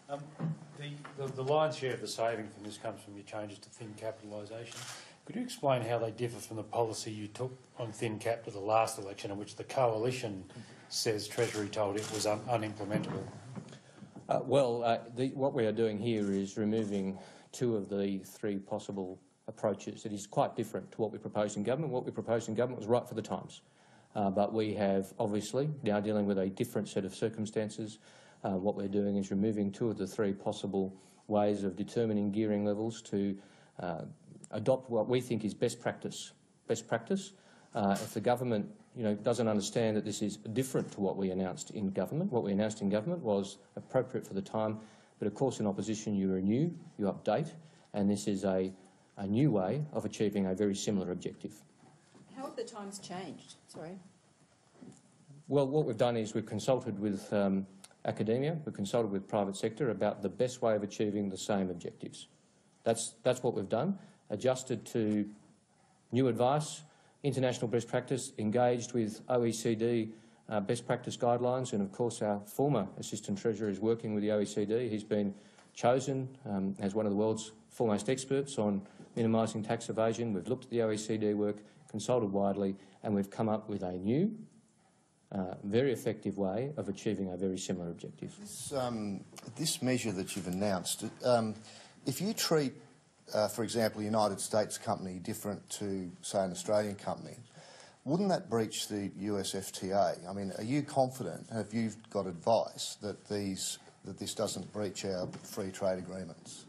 The lion's share of the saving from this comes from your changes to thin capitalisation. Could you explain how they differ from the policy you took on thin cap to the last election, in which the coalition says Treasury told it was unimplementable? What we are doing here is removing two of the three possible approaches. It is quite different to what we proposed in government. What we proposed in government was right for the times. But we have obviously now dealing with a different set of circumstances. What we're doing is removing two of the three possible ways of determining gearing levels to adopt what we think is best practice. If the government doesn't understand that this is different to what we announced in government, what we announced in government was appropriate for the time, but of course in opposition you renew, you update, and this is a new way of achieving a very similar objective. How have the times changed? Sorry. Well, what we've done is we've consulted with academia, we've consulted with private sector about the best way of achieving the same objectives. That's what we've done, adjusted to new advice, international best practice, engaged with OECD best practice guidelines, and of course our former Assistant Treasurer is working with the OECD. He's been chosen as one of the world's foremost experts on minimising tax evasion. We've looked at the OECD work, consulted widely, and we've come up with a new, very effective way of achieving a very similar objective. This measure that you've announced, if you treat, for example, a United States company different to, say, an Australian company, wouldn't that breach the US FTA? I mean, are you confident, have you got advice that this doesn't breach our free trade agreements?